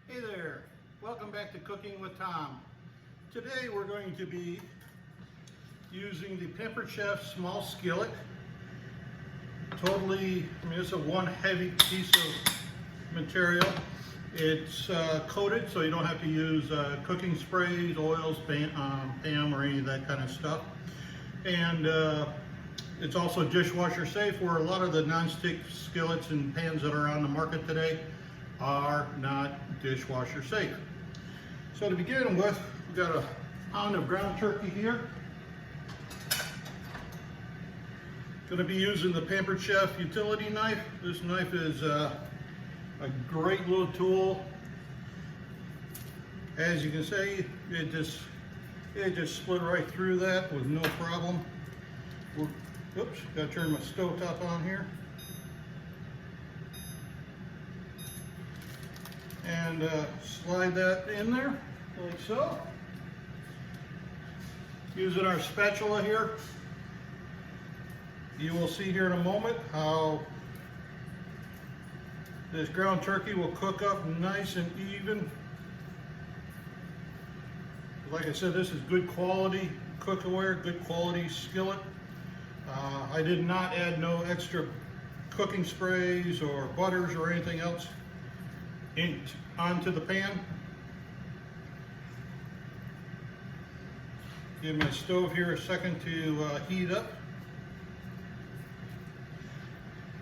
Hey there, welcome back to Cooking with Tom. Today we're going to be using the Pampered Chef small skillet. It's a one heavy piece of material. It's coated so you don't have to use cooking sprays, oils, Pam, or any of that kind of stuff. And it's also dishwasher safe, where a lot of the non-stick skillets and pans that are on the market today are not dishwasher safe. So to begin with, we've got a pound of ground turkey here. Going to be using the Pampered Chef utility knife. This knife is a great little tool. As you can see, it just split right through that with no problem. Oops, got to turn my stove top on here. And slide that in there, like so. Using our spatula here, you will see here in a moment how this ground turkey will cook up nice and even. Like I said, this is good quality cookware, good quality skillet. I did not add no extra cooking sprays or butters or anything else onto the pan. Give my stove here a second to heat up.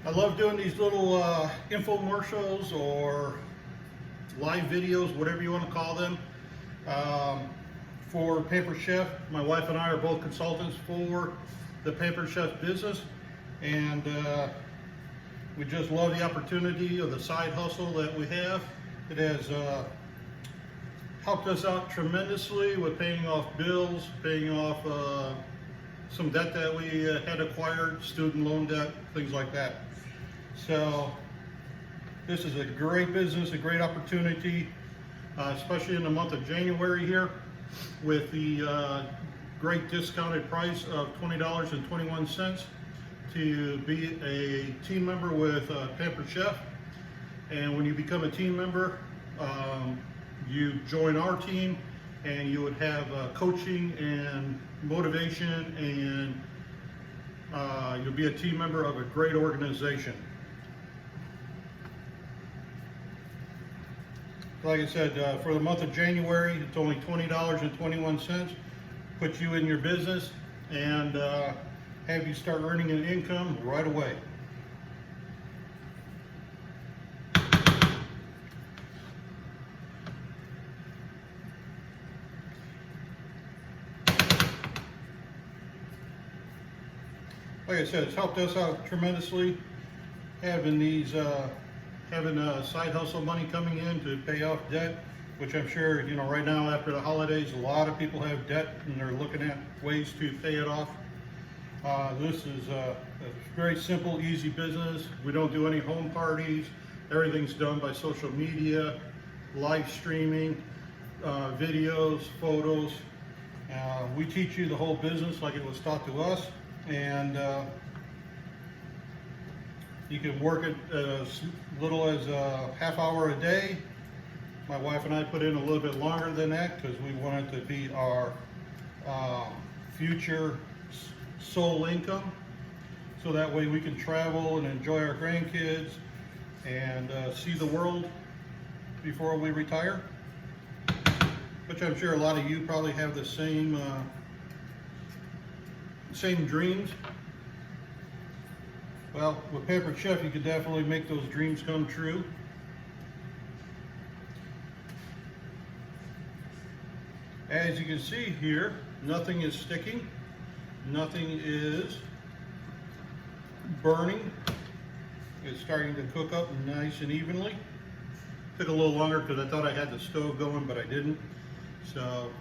I love doing these little infomercials or live videos, whatever you want to call them, for Pampered Chef. My wife and I are both consultants for the Pampered Chef business, and we just love the opportunity of the side hustle that we have. It has helped us out tremendously with paying off bills, paying off some debt that we had acquired, student loan debt, things like that. So this is a great business, a great opportunity, especially in the month of January here, with the great discounted price of $20.21 to be a team member with Pampered Chef. And when you become a team member, you join our team, and you would have coaching and motivation, and you'll be a team member of a great organization. Like I said, for the month of January, it's only $20.21. Put you in your business and have you start earning an income right away. Like I said, it's helped us out tremendously, having these side hustle money coming in to pay off debt, which I'm sure, right now after the holidays, a lot of people have debt and they're looking at ways to pay it off. This is a very simple, easy business. We don't do any home parties. Everything's done by social media, live streaming, videos, photos. We teach you the whole business like it was taught to us, and you can work it as little as a half hour a day. My wife and I put in a little bit longer than that because we want it to be our future sole income, so that way we can travel and enjoy our grandkids and see the world before we retire, which I'm sure a lot of you probably have the same dreams. Well, with Pampered Chef, you can definitely make those dreams come true. As you can see here, nothing is sticking, nothing is burning. It's starting to cook up nice and evenly. Took a little longer because I thought I had the stove going, but I didn't. So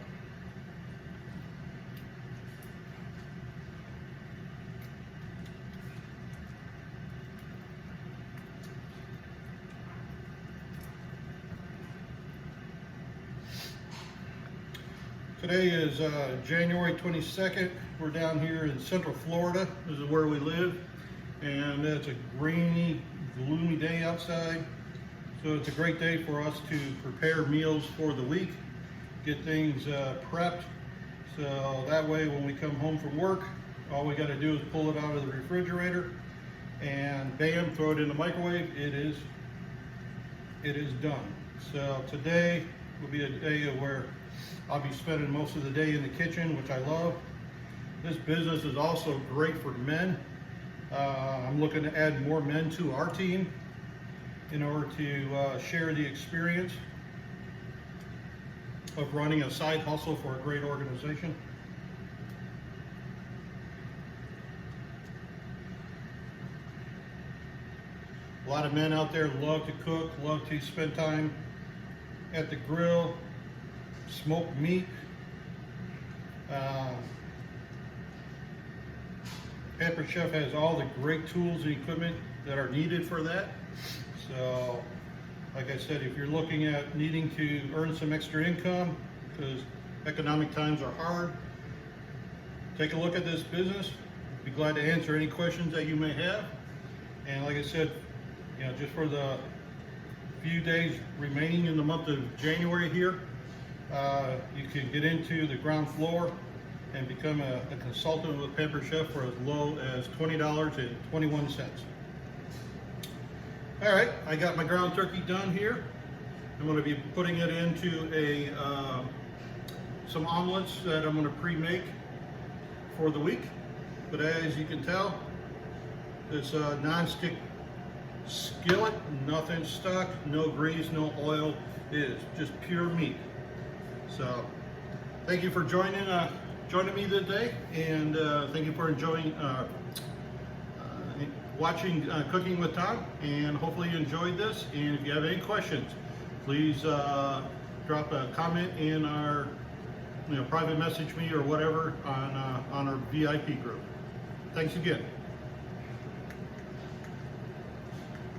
today is January 22nd. We're down here in Central Florida. This is where we live, and it's a rainy, gloomy day outside. So it's a great day for us to prepare meals for the week, get things prepped. So that way when we come home from work, all we got to do is pull it out of the refrigerator and bam, throw it in the microwave. It is done. So today will be a day where I'll be spending most of the day in the kitchen, which I love. This business is also great for men. I'm looking to add more men to our team in order to share the experience of running a side hustle for a great organization. A lot of men out there love to cook, love to spend time at the grill, smoke meat. Pampered Chef has all the great tools and equipment that are needed for that. So, like I said, if you're looking at needing to earn some extra income because economic times are hard, take a look at this business. Be glad to answer any questions that you may have. And like I said, you know, just for the few days remaining in the month of January here, you can get into the ground floor and become a consultant with Pampered Chef for as low as $20.21. All right, I got my ground turkey done here. I'm going to be putting it into some omelets that I'm going to pre-make for the week. But as you can tell, this non-stick skillet, nothing stuck, no grease, no oil. It is just pure meat. So thank you for joining me today, and thank you for enjoying watching Cooking with Tom, and hopefully you enjoyed this. And if you have any questions, please drop a comment in our private message me or whatever on our VIP group. Thanks again.